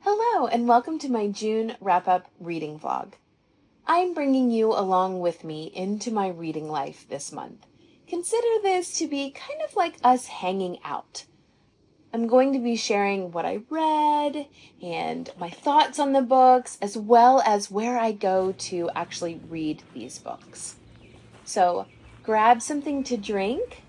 Hello, and welcome to my June wrap-up reading vlog. I'm bringing you along with me into my reading life this month. Consider this to be kind of like us hanging out. I'm going to be sharing what I read and my thoughts on the books, as well as where I go to actually read these books. So grab something to drink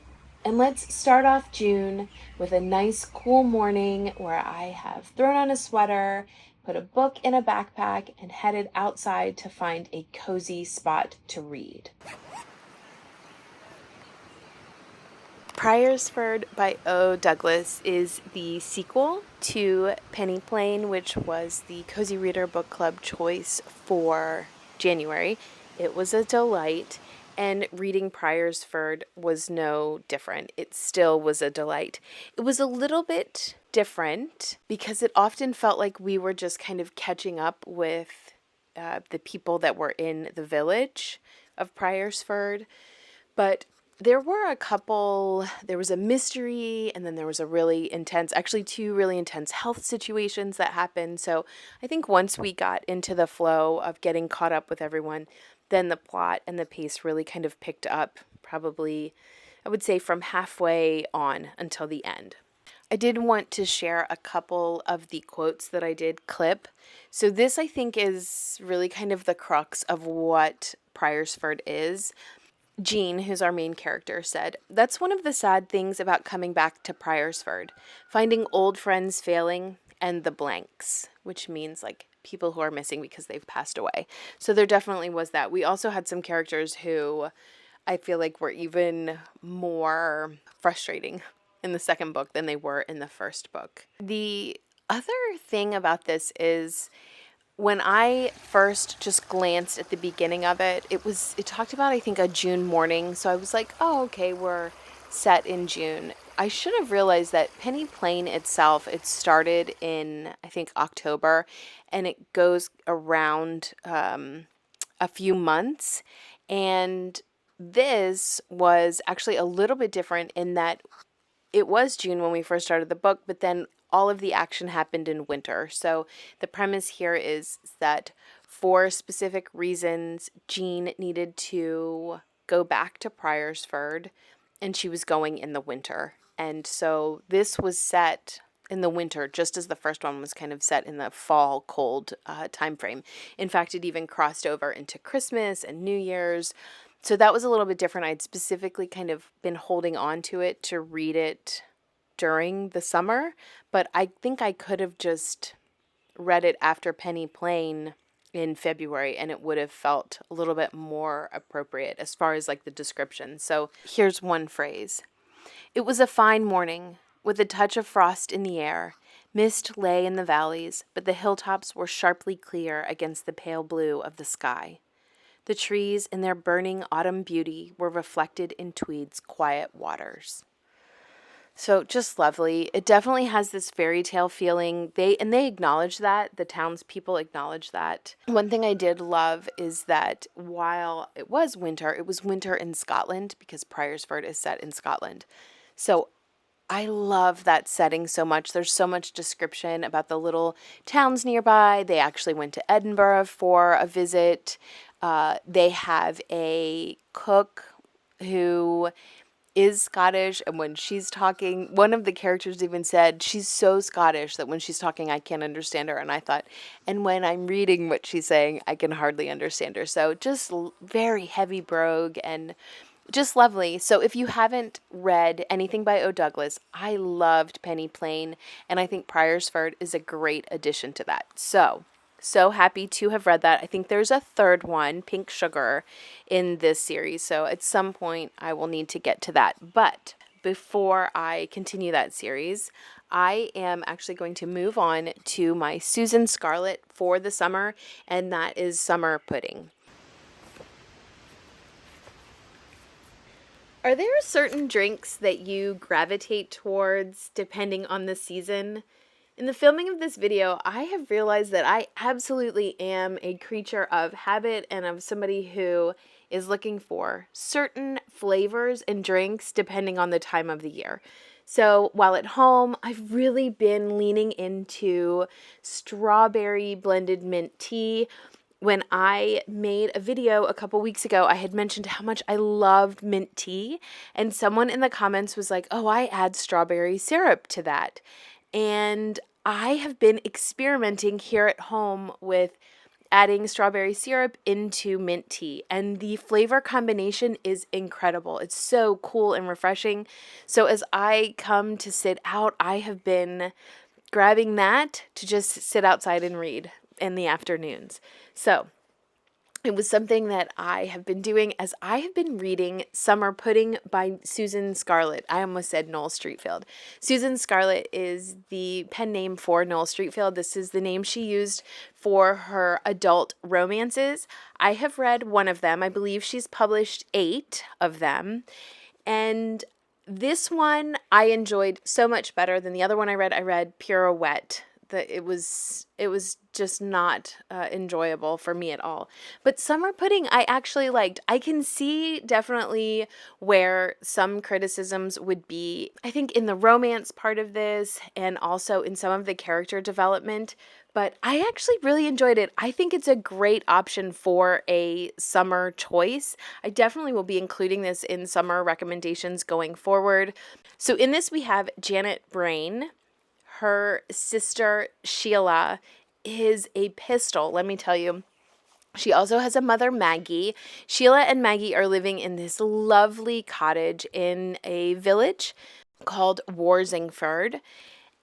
and let's start off June with a nice cool morning where I have thrown on a sweater, put a book in a backpack, and headed outside to find a cozy spot to read. Priorsford by O. Douglas is the sequel to Penny Plain, which was the Cozy Reader Book Club choice for January. It was a delight, and reading Priorsford was no different. It still was a delight. It was a little bit different because it often felt like we were just kind of catching up with the people that were in the village of Priorsford, but there was a mystery, and then there was a really intense, actually two really intense health situations that happened. So I think once we got into the flow of getting caught up with everyone, then the plot and the pace really kind of picked up, probably, I would say, from halfway on until the end. I did want to share a couple of the quotes that I did clip. So this, I think, is really kind of the crux of what Priorsford is. Jean, who's our main character, said, "That's one of the sad things about coming back to Priorsford, finding old friends failing and the blanks," which means like people who are missing because they've passed away. So there definitely was that. We also had some characters who I feel like were even more frustrating in the second book than they were in the first book. The other thing about this is, when I first just glanced at the beginning of it, it talked about, I think, a June morning. So I was like, oh, okay, we're set in June. I should have realized that Penny Plain itself, it started in, I think, October, and it goes around a few months. And this was actually a little bit different in that it was June when we first started the book, but then all of the action happened in winter. So the premise here is that for specific reasons, Jean needed to go back to Priorsford, and she was going in the winter. And so this was set in the winter, just as the first one was kind of set in the fall cold time frame. In fact, it even crossed over into Christmas and New Year's. So that was a little bit different. I'd specifically kind of been holding on to it to read it during the summer, but I think I could have just read it after Penny Plain in February, and it would have felt a little bit more appropriate as far as like the description. So here's one phrase. "It was a fine morning, with a touch of frost in the air. Mist lay in the valleys, but the hilltops were sharply clear against the pale blue of the sky. The trees, in their burning autumn beauty, were reflected in Tweed's quiet waters." So just lovely. It definitely has this fairy tale feeling. They acknowledge that. The townspeople acknowledge that. One thing I did love is that while it was winter in Scotland, because Priorsford is set in Scotland. So I love that setting so much. There's so much description about the little towns nearby. They actually went to Edinburgh for a visit. They have a cook who is Scottish, and when she's talking, one of the characters even said, she's so Scottish that when she's talking, I can't understand her. And I thought, and when I'm reading what she's saying, I can hardly understand her. So just very heavy brogue and just lovely. So if you haven't read anything by O. Douglas, I loved Penny Plain, and I think Priorsford is a great addition to that. So happy to have read that. I think there's a third one, Pink Sugar, in this series. So at some point I will need to get to that. But before I continue that series, I am actually going to move on to my Susan Scarlett for the summer, and that is Summer Pudding. Are there certain drinks that you gravitate towards depending on the season? In the filming of this video, I have realized that I absolutely am a creature of habit and of somebody who is looking for certain flavors and drinks depending on the time of the year. So while at home, I've really been leaning into strawberry blended mint tea. When I made a video a couple weeks ago, I had mentioned how much I loved mint tea, and someone in the comments was like, "Oh, I add strawberry syrup to that." And I have been experimenting here at home with adding strawberry syrup into mint tea, and the flavor combination is incredible. It's so cool and refreshing. So as I come to sit out, I have been grabbing that to just sit outside and read in the afternoons. So it was something that I have been doing as I have been reading Summer Pudding by Susan Scarlett. I almost said Noel Streatfeild. Susan Scarlett is the pen name for Noel Streatfeild. This is the name she used for her adult romances. I have read one of them. I believe she's published 8 of them. And this one I enjoyed so much better than the other one I read. I read Pirouette. It was just not enjoyable for me at all. But Summer Pudding I actually liked. I can see definitely where some criticisms would be, I think, in the romance part of this and also in some of the character development. But I actually really enjoyed it. I think it's a great option for a summer choice. I definitely will be including this in summer recommendations going forward. So in this we have Janet Brain. Her sister Sheila is a pistol, let me tell you. She also has a mother, Maggie. Sheila and Maggie are living in this lovely cottage in a village called Warsingford.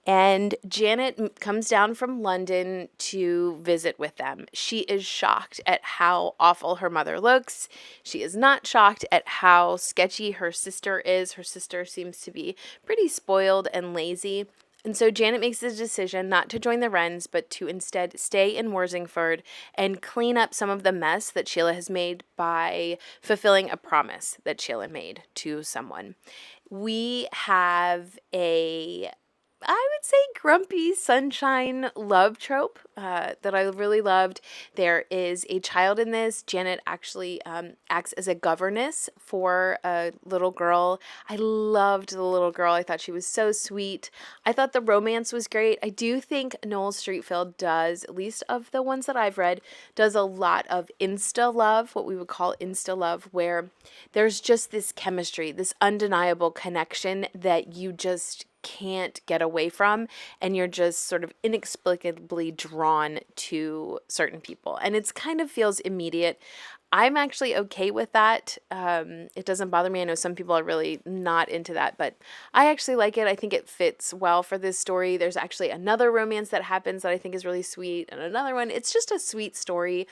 And Janet comes down from London to visit with them. She is shocked at how awful her mother looks. She is not shocked at how sketchy her sister is. Her sister seems to be pretty spoiled and lazy. And so Janet makes the decision not to join the Wrens, but to instead stay in Worsingford and clean up some of the mess that Sheila has made by fulfilling a promise that Sheila made to someone. We have I would say grumpy sunshine love trope that I really loved. There is a child in this. Janet actually acts as a governess for a little girl. I loved the little girl. I thought she was so sweet. I thought the romance was great. I do think Noel Streatfeild does, at least of the ones that I've read, does a lot of insta love, what we would call insta love, where there's just this chemistry, this undeniable connection that you just can't get away from, and you're just sort of inexplicably drawn to certain people, and it's kind of feels immediate. I'm actually okay with that. It doesn't bother me. I know some people are really not into that, but I actually like it. I think it fits well for this story. There's actually another romance that happens that I think is really sweet, and another one. It's just a sweet story.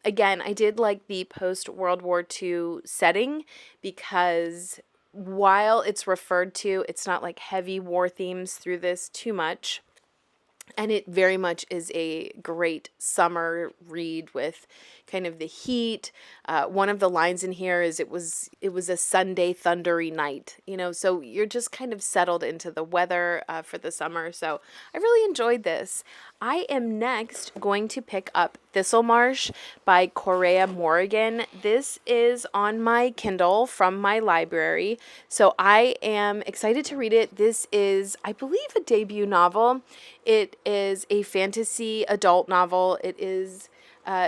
Again, I did like the post-World War II setting because while it's referred to, it's not like heavy war themes through this too much. And it very much is a great summer read with kind of the heat. One of the lines in here is it was a Sunday thundery night, so you're just kind of settled into the weather for the summer. So I really enjoyed this. I am next going to pick up Thistlemarsh by Correa Morrigan. This is on my Kindle from my library, so I am excited to read it. This is, I believe, a debut novel. It is a fantasy adult novel. It is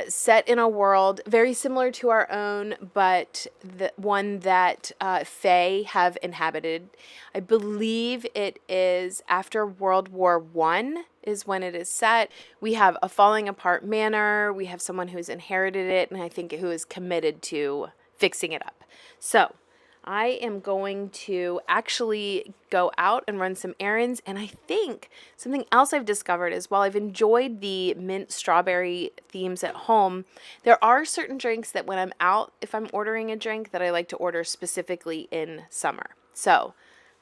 set in a world very similar to our own, but the one that Fae have inhabited. I believe it is after World War I is when it is set. We have a falling apart manor. We have someone who's inherited it, and I think who is committed to fixing it up. So I am going to actually go out and run some errands, and I think something else I've discovered is while I've enjoyed the mint strawberry themes at home, there are certain drinks that when I'm out, if I'm ordering a drink, that I like to order specifically in summer. So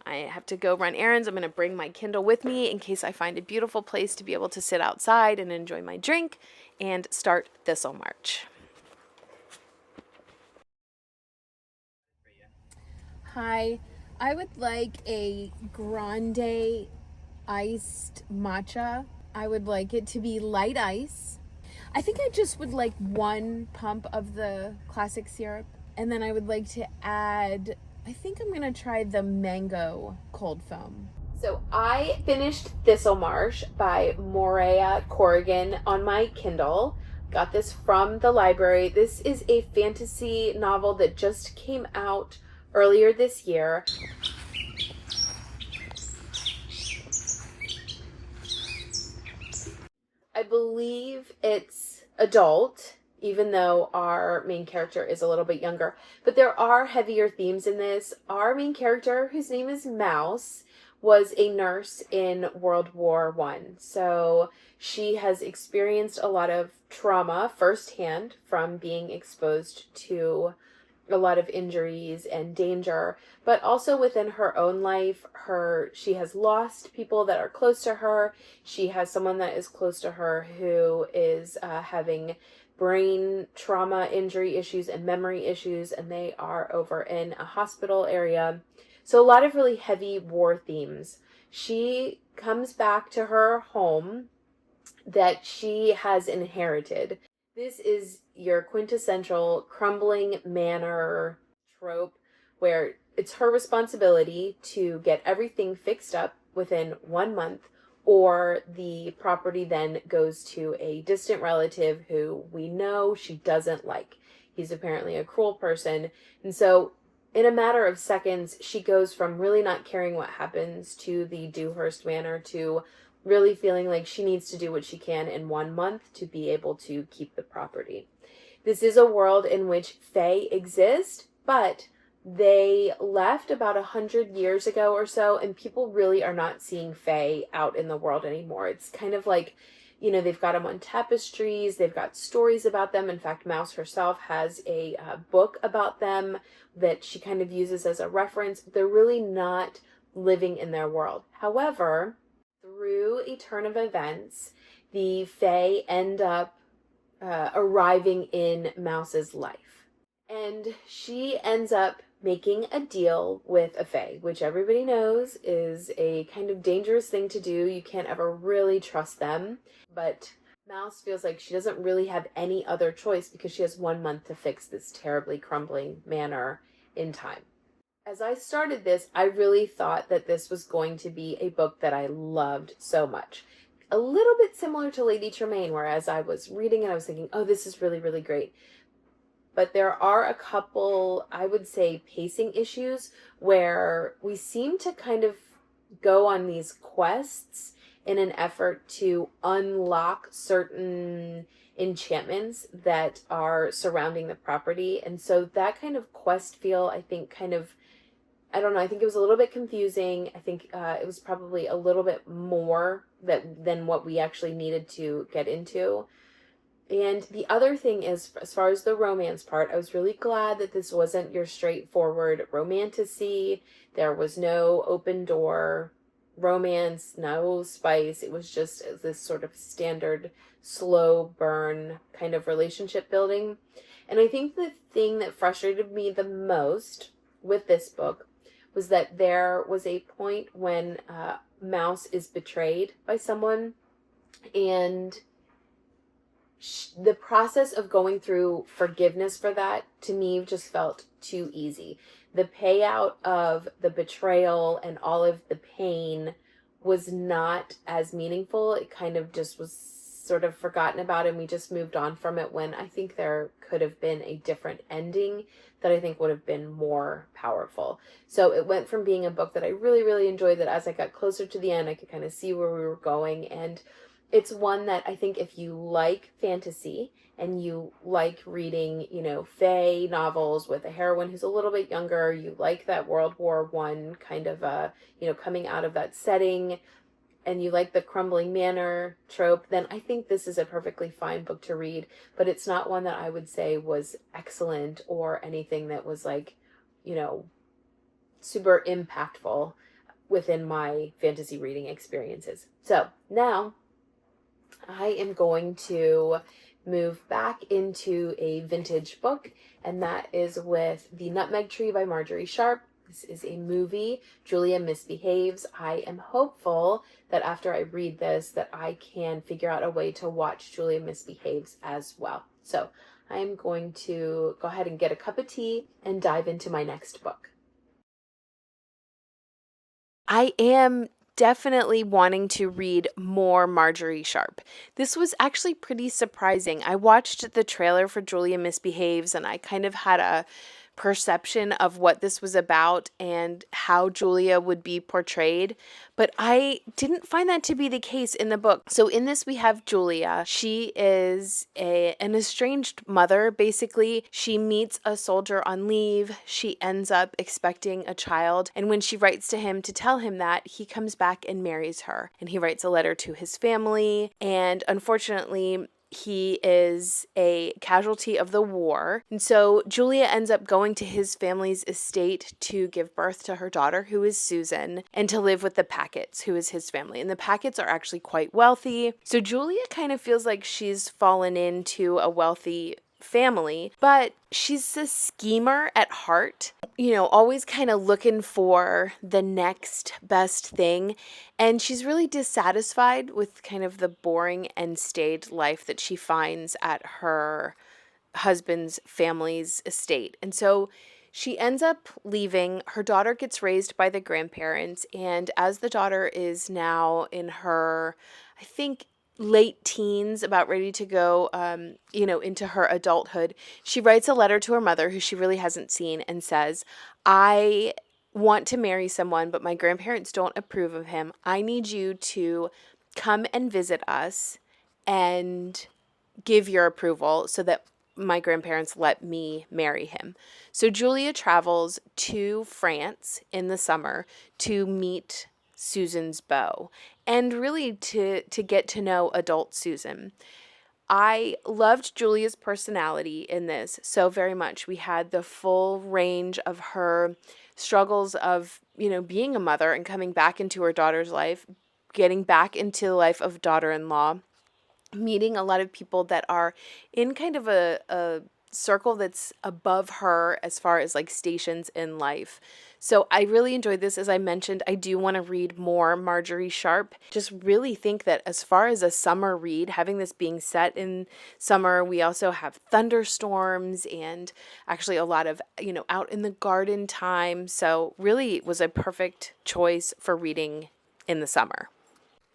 I have to go run errands. I'm going to bring my Kindle with me in case I find a beautiful place to be able to sit outside and enjoy my drink and start Thistlemarsh. Hi, I would like a grande iced matcha. I would like it to be light ice. I think I just would like 1 pump of the classic syrup, and then I would like to add I think I'm going to try the mango cold foam. So I finished Thistlemarsh by Morea Corrigan on my Kindle. Got this from the library. This is a fantasy novel that just came out earlier this year. I believe it's adult, even though our main character is a little bit younger. But there are heavier themes in this. Our main character, whose name is Mouse, was a nurse in World War One. So she has experienced a lot of trauma firsthand from being exposed to a lot of injuries and danger, but also within her own life, she has lost people that are close to her. She has someone that is close to her who is having brain trauma injury issues and memory issues, and they are over in a hospital area. So a lot of really heavy war themes. She comes back to her home that she has inherited. This is your quintessential crumbling manor trope where it's her responsibility to get everything fixed up within 1 month, or the property then goes to a distant relative who we know she doesn't like. He's apparently a cruel person. And so in a matter of seconds, she goes from really not caring what happens to the Dewhurst Manor to really feeling like she needs to do what she can in 1 month to be able to keep the property. This is a world in which fae exist, but they left about 100 years ago or so, and people really are not seeing fae out in the world anymore. It's kind of like, they've got them on tapestries, they've got stories about them. In fact, Mouse herself has a book about them that she kind of uses as a reference. They're really not living in their world. However, through a turn of events, the fae end up arriving in Mouse's life. And she ends up making a deal with a fae, which everybody knows is a kind of dangerous thing to do. You can't ever really trust them. But Mouse feels like she doesn't really have any other choice because she has 1 month to fix this terribly crumbling manor in time. As I started this, I really thought that this was going to be a book that I loved so much. A little bit similar to Lady Tremaine, where as I was reading it, I was thinking, oh, this is really, really great. But there are a couple, I would say, pacing issues where we seem to kind of go on these quests in an effort to unlock certain enchantments that are surrounding the property. And so that kind of quest feel, I think, I don't know, I think it was a little bit confusing. I think it was probably a little bit more than what we actually needed to get into. And the other thing is, as far as the romance part, I was really glad that this wasn't your straightforward romantasy. There was no open door romance, no spice. It was just this sort of standard slow burn kind of relationship building. And I think the thing that frustrated me the most with this book was that there was a point when Mouse is betrayed by someone, and the process of going through forgiveness for that, to me, just felt too easy. The payout of the betrayal and all of the pain was not as meaningful. It kind of just was sort of forgotten about, and we just moved on from it, when I think there could have been a different ending that I think would have been more powerful. So it went from being a book that I really, really enjoyed, that as I got closer to the end, I could kind of see where we were going. And it's one that I think if you like fantasy and you like reading, fae novels with a heroine who's a little bit younger, you like that World War One kind of, coming out of that setting, and you like the crumbling manor trope, then I think this is a perfectly fine book to read. But it's not one that I would say was excellent or anything that was like, super impactful within my fantasy reading experiences. So now I am going to move back into a vintage book, and that is with The Nutmeg Tree by Marjorie Sharp. This is a movie, Julia Misbehaves. I am hopeful that after I read this, that I can figure out a way to watch Julia Misbehaves as well. So I am going to go ahead and get a cup of tea and dive into my next book. I am definitely wanting to read more Marjorie Sharp. This was actually pretty surprising. I watched the trailer for Julia Misbehaves and I kind of had a perception of what this was about and how Julia would be portrayed, but I didn't find that to be the case in the book. So in this we have Julia. She is an estranged mother, basically. She meets a soldier on leave. She ends up expecting a child, and when she writes to him to tell him that, he comes back and marries her. And he writes a letter to his family, and unfortunately he is a casualty of the war. And so Julia ends up going to his family's estate to give birth to her daughter, who is Susan, and to live with the Packets, who is his family. And the Packets are actually quite wealthy. So Julia kind of feels like she's fallen into a wealthy family, but she's a schemer at heart, always kind of looking for the next best thing. And she's really dissatisfied with kind of the boring and staid life that she finds at her husband's family's estate. And so she ends up leaving. Her daughter gets raised by the grandparents. And as the daughter is now in her, I think, late teens, about ready to go, into her adulthood, she writes a letter to her mother, who she really hasn't seen, and says, I want to marry someone, but my grandparents don't approve of him. I need you to come and visit us and give your approval so that my grandparents let me marry him. So Julia travels to France in the summer to meet Susan's beau and really to get to know adult Susan. I loved Julia's personality in this so very much. We had the full range of her struggles of, being a mother and coming back into her daughter's life, getting back into the life of daughter-in-law, meeting a lot of people that are in kind of a circle that's above her as far as like stations in life. So I really enjoyed this. As I mentioned, I do want to read more Marjorie Sharp. Just really think that as far as a summer read, having this being set in summer, we also have thunderstorms and actually a lot of, out in the garden time. So really it was a perfect choice for reading in the summer.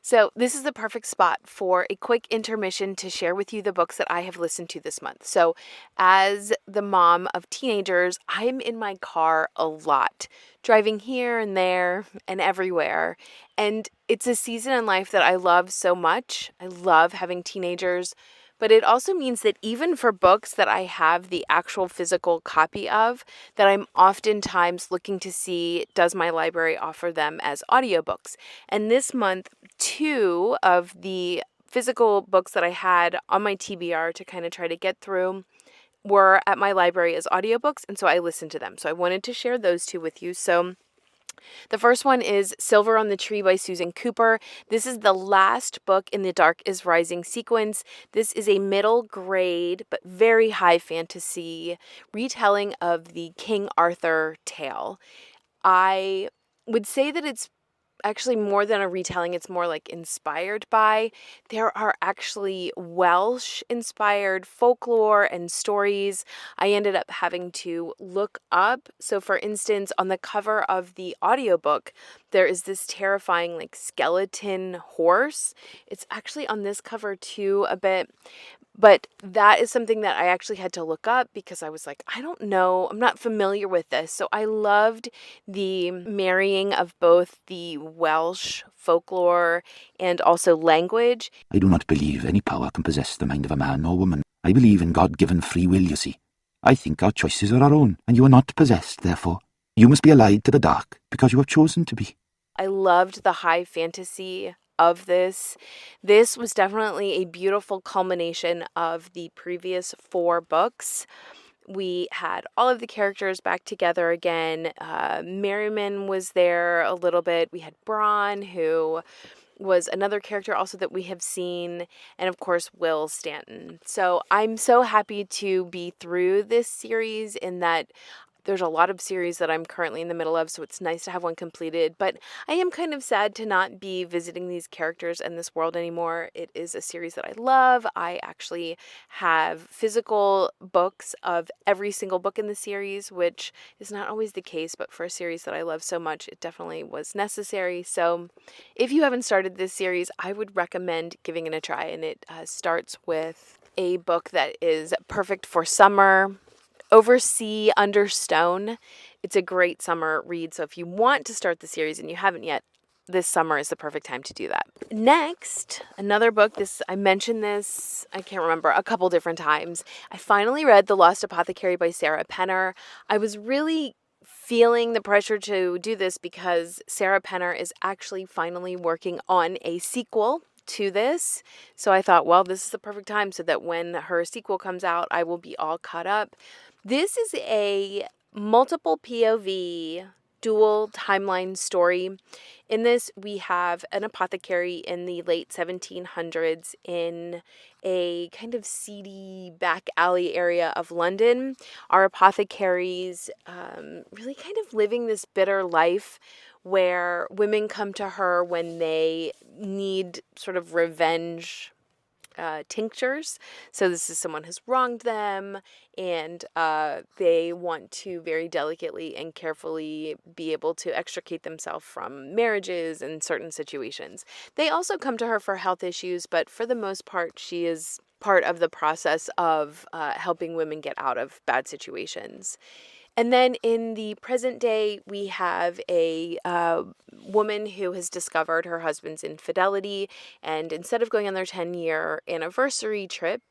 So this is the perfect spot for a quick intermission to share with you the books that I have listened to this month. So as the mom of teenagers, I'm in my car a lot, driving here and there and everywhere. And it's a season in life that I love so much. I love having teenagers. But it also means that even for books that I have the actual physical copy of, that I'm oftentimes looking to see, does my library offer them as audiobooks? And this month, 2 of the physical books that I had on my TBR to kind of try to get through were at my library as audiobooks, and so I listened to them. So I wanted to share those 2 with you. So the first one is Silver on the Tree by Susan Cooper. This is the last book in the Dark is Rising sequence. This is a middle grade but very high fantasy retelling of the King Arthur tale. I would say that it's actually more than a retelling, it's more like inspired by. There are actually Welsh inspired folklore and stories I ended up having to look up. So for instance, on the cover of the audiobook, there is this terrifying like skeleton horse. It's actually on this cover too a bit. But that is something that I actually had to look up because I was like, I don't know, I'm not familiar with this. So I loved the marrying of both the Welsh folklore and also language. I do not believe any power can possess the mind of a man or woman. I believe in God-given free will, you see. I think our choices are our own, and you are not possessed, therefore. You must be allied to the dark because you have chosen to be. I loved the high fantasy of this. This was definitely a beautiful culmination of the previous 4 books. We had all of the characters back together again. Merriman was there a little bit. We had Bronn, who was another character also that we have seen, and of course Will Stanton. So I'm so happy to be through this series in that There's a lot of series that I'm currently in the middle of, so it's nice to have one completed. But I am kind of sad to not be visiting these characters and this world anymore. It is a series that I love. I actually have physical books of every single book in the series, which is not always the case, but for a series that I love so much, it definitely was necessary. So if you haven't started this series, I would recommend giving it a try. And it starts with a book that is perfect for summer. Over Sea, Under Stone. It's a great summer read, so if you want to start the series and you haven't yet, this summer is the perfect time to do that. Next, another book. I mentioned this, I can't remember, a couple different times. I finally read The Lost Apothecary by Sarah Penner. I was really feeling the pressure to do this because Sarah Penner is actually finally working on a sequel to this. So I thought, well, this is the perfect time so that when her sequel comes out, I will be all caught up. This is a multiple POV dual timeline story. In this, we have an apothecary in the late 1700s in a kind of seedy back alley area of London. Our apothecaries really kind of living this bitter life where women come to her when they need sort of revenge tinctures. So this is someone who's wronged them, and they want to very delicately and carefully be able to extricate themselves from marriages and certain situations. They also come to her for health issues, but for the most part, she is part of the process of helping women get out of bad situations. And then in the present day, we have a woman who has discovered her husband's infidelity. And instead of going on their 10-year anniversary trip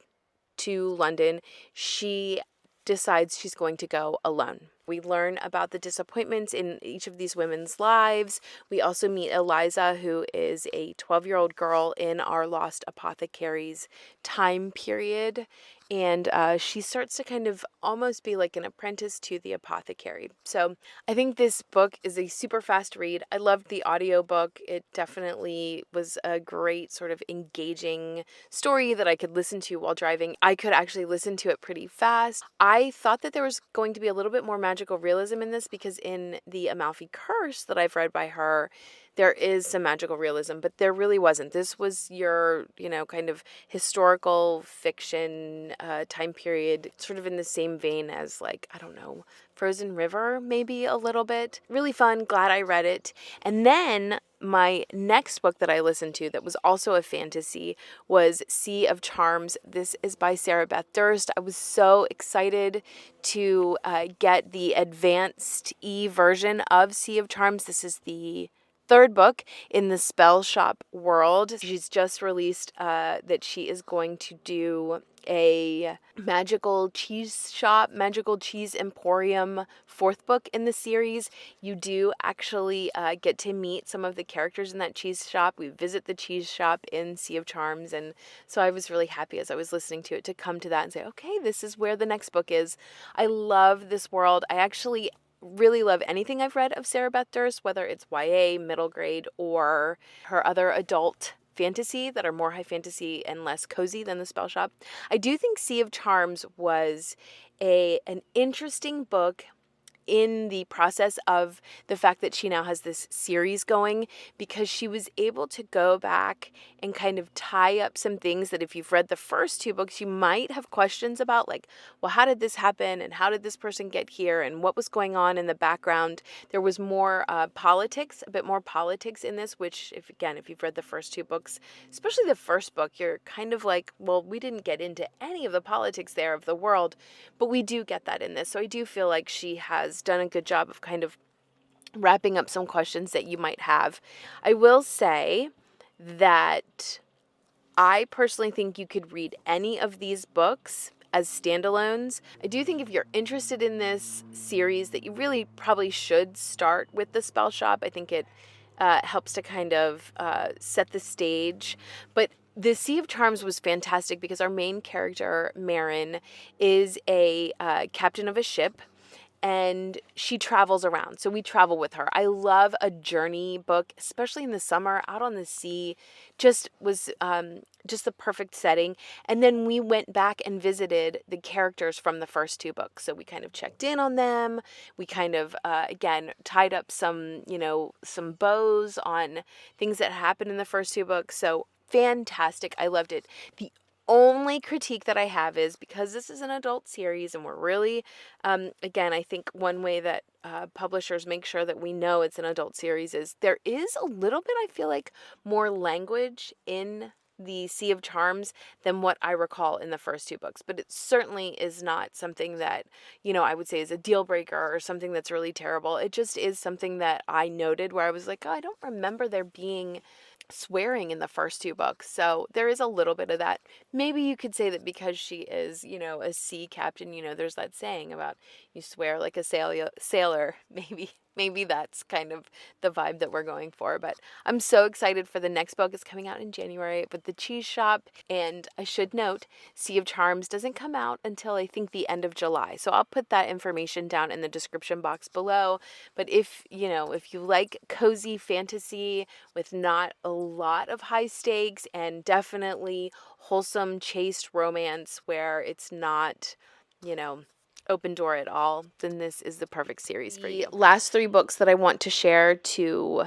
to London, she decides she's going to go alone. We learn about the disappointments in each of these women's lives. We also meet Eliza, who is a 12-year-old girl in our Lost Apothecaries time period. And she starts to kind of almost be like an apprentice to the apothecary. So I think this book is a super fast read. I loved the audiobook. It definitely was a great sort of engaging story that I could listen to while driving. I could actually listen to it pretty fast. I thought that there was going to be a little bit more magical realism in this because in the Amalfi Curse that I've read by her, there is some magical realism, but there really wasn't. This was your, kind of historical fiction time period, sort of in the same vein as, like, I don't know, Frozen River, maybe a little bit. Really fun. Glad I read it. And then my next book that I listened to that was also a fantasy was Sea of Charms. This is by Sarah Beth Durst. I was so excited to get the advanced version of Sea of Charms. This is the third book in the spell shop world. She's just released that she is going to do a magical cheese shop, magical cheese emporium fourth book in the series. You do actually get to meet some of the characters in that cheese shop. We visit the cheese shop in Sea of Charms, and so I was really happy as I was listening to it to come to that and say, okay, this is where the next book is. I love this world. I actually really love anything I've read of Sarah Beth Durst, whether it's YA, middle grade, or her other adult fantasy that are more high fantasy and less cozy than the spell shop. I do think Sea of Charms was an interesting book in the process of the fact that she now has this series going, because she was able to go back and kind of tie up some things that if you've read the first two books, you might have questions about, like, well, how did this happen? And how did this person get here? And what was going on in the background? There was more politics, a bit more politics in this, which, if you've read the first two books, especially the first book, you're kind of like, well, we didn't get into any of the politics there of the world, but we do get that in this. So I do feel like she has done a good job of kind of wrapping up some questions that you might have. I will say that I personally think you could read any of these books as standalones. I do think if you're interested in this series that you really probably should start with the Spell Shop. I think it helps to kind of set the stage. But the Sea of Charms was fantastic because our main character, Marin, is a captain of a ship. and she travels around. So we travel with her. I love a journey book, especially in the summer, out on the sea. Just was just the perfect setting. And then we went back and visited the characters from the first two books. So we kind of checked in on them. We kind of, again, tied up some, some bows on things that happened in the first two books. So fantastic. I loved it. The only critique that I have is because this is an adult series and we're really, again, I think one way that publishers make sure that we know it's an adult series is there is a little bit, I feel like, more language in the Sea of Charms than what I recall in the first two books. But it certainly is not something that, I would say is a deal breaker or something that's really terrible. It just is something that I noted where I was like, oh, I don't remember there being swearing in the first two books. So there is a little bit of that. Maybe you could say that because she is, a sea captain, there's that saying about you swear like a sailor. Maybe that's kind of the vibe that we're going for. But I'm so excited for the next book. It's coming out in January with The Cheese Shop. And I should note, Sea of Charms doesn't come out until I think the end of July. So I'll put that information down in the description box below. But if you like cozy fantasy with not a lot of high stakes and definitely wholesome, chaste romance where it's not, open door at all, then this is the perfect series for you. The last three books that I want to share to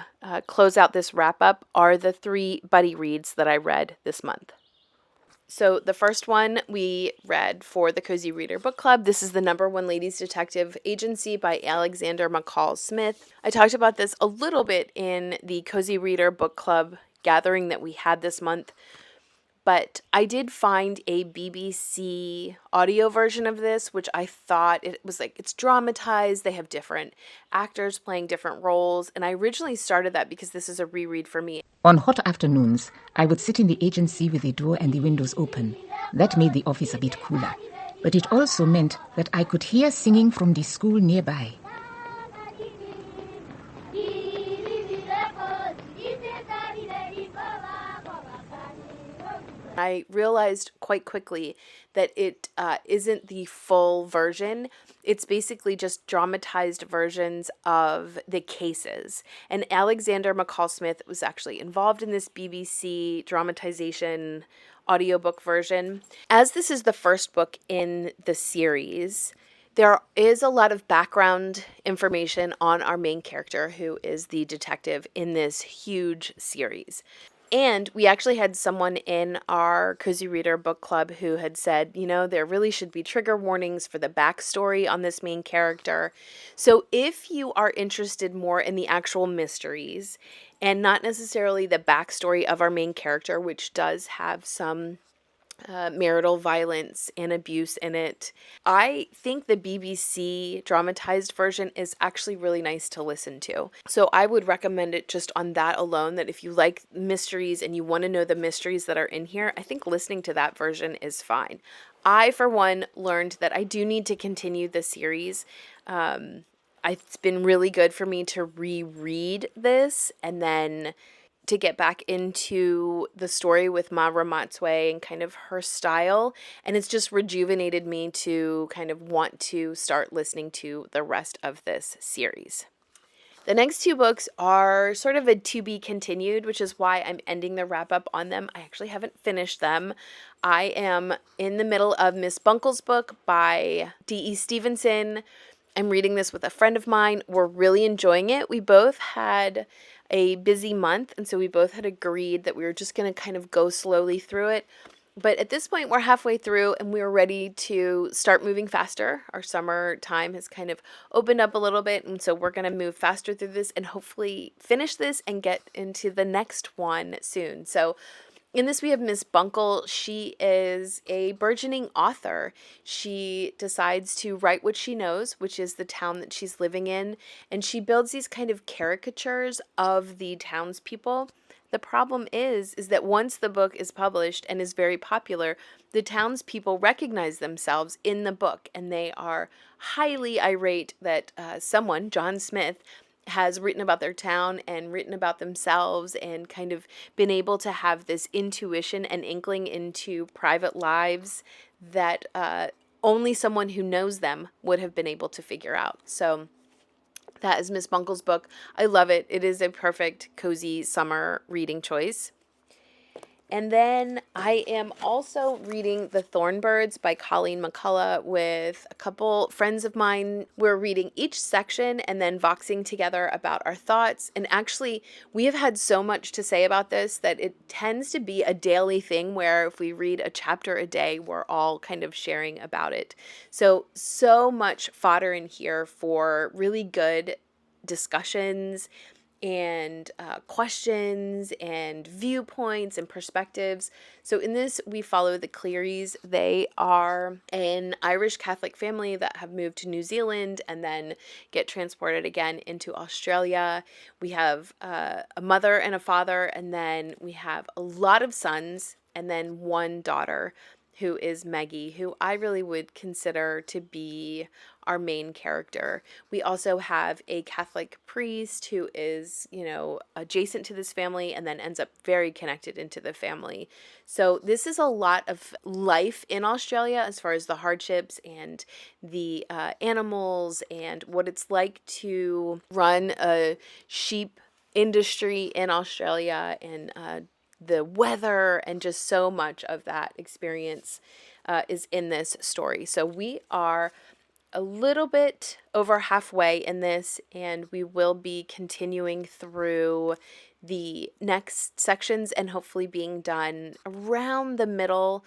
close out this wrap up are the three buddy reads that I read this month. So the first one we read for the Cozy Reader Book Club. This is the #1 Ladies Detective Agency by Alexander McCall Smith. I talked about this a little bit in the Cozy Reader Book Club gathering that we had this month. But I did find a BBC audio version of this, which I thought it was like, it's dramatized. They have different actors playing different roles. And I originally started that because this is a reread for me. On hot afternoons, I would sit in the agency with the door and the windows open. That made the office a bit cooler. But it also meant that I could hear singing from the school nearby. I realized quite quickly that it isn't the full version. It's basically just dramatized versions of the cases. And Alexander McCall Smith was actually involved in this BBC dramatization audiobook version. As this is the first book in the series, there is a lot of background information on our main character, who is the detective in this huge series. And we actually had someone in our Cozy Reader Book Club who had said, there really should be trigger warnings for the backstory on this main character. So if you are interested more in the actual mysteries and not necessarily the backstory of our main character, which does have some marital violence and abuse in it, I think the BBC dramatized version is actually really nice to listen to. So I would recommend it just on that alone, that if you like mysteries and you want to know the mysteries that are in here, I think listening to that version is fine. I, for one, learned that I do need to continue the series. It's been really good for me to reread this and then to get back into the story with Ma Ramatsue and kind of her style. And it's just rejuvenated me to kind of want to start listening to the rest of this series. The next two books are sort of a to be continued, which is why I'm ending the wrap up on them. I actually haven't finished them. I am in the middle of Miss Bunkle's book by D.E. Stevenson. I'm reading this with a friend of mine. We're really enjoying it. We both had a busy month, and so we both had agreed that we were just going to kind of go slowly through it. But at this point, we're halfway through, and we're ready to start moving faster. Our summer time has kind of opened up a little bit, and so we're going to move faster through this and hopefully finish this and get into the next one soon. So in this, we have Miss Bunkle. She is a burgeoning author. She decides to write what she knows, which is the town that she's living in, and she builds these kind of caricatures of the townspeople. The problem is that once the book is published and is very popular, the townspeople recognize themselves in the book, and they are highly irate that someone, John Smith, has written about their town and written about themselves and kind of been able to have this intuition and inkling into private lives that only someone who knows them would have been able to figure out. So that is Miss Bunkle's book. I love it. It is a perfect, cozy summer reading choice. And then I am also reading The Thornbirds by Colleen McCullough with a couple friends of mine. We're reading each section and then voxing together about our thoughts. And actually, we have had so much to say about this that it tends to be a daily thing where if we read a chapter a day, we're all kind of sharing about it. So much fodder in here for really good discussions and questions and viewpoints and perspectives. So in this, we follow the Clearys. They are an Irish Catholic family that have moved to New Zealand and then get transported again into Australia. We have a mother and a father, and then we have a lot of sons and then one daughter, who is Maggie, who I really would consider to be our main character. We also have a Catholic priest who is, adjacent to this family and then ends up very connected into the family. So this is a lot of life in Australia as far as the hardships and the animals and what it's like to run a sheep industry in Australia, and the weather, and just so much of that experience is in this story. So we are a little bit over halfway in this, and we will be continuing through the next sections and hopefully being done around the middle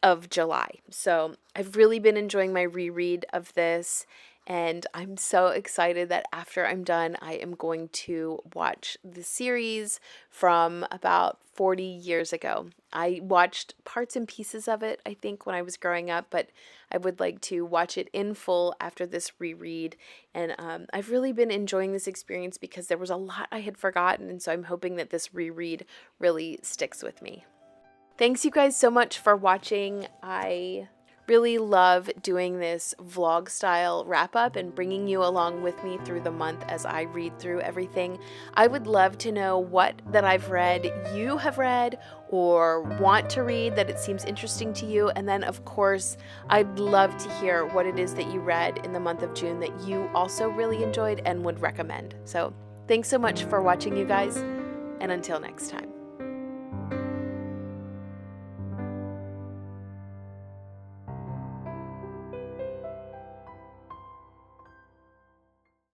of July. So I've really been enjoying my reread of this, and I'm so excited that after I'm done, I am going to watch the series from about 40 years ago. I watched parts and pieces of it, I think, when I was growing up, but I would like to watch it in full after this reread. And I've really been enjoying this experience because there was a lot I had forgotten, and so I'm hoping that this reread really sticks with me. Thanks you guys so much for watching. I really love doing this vlog style wrap up and bringing you along with me through the month as I read through everything. I would love to know what that I've read you have read or want to read that it seems interesting to you. And then of course, I'd love to hear what it is that you read in the month of June that you also really enjoyed and would recommend. So thanks so much for watching, you guys, and until next time.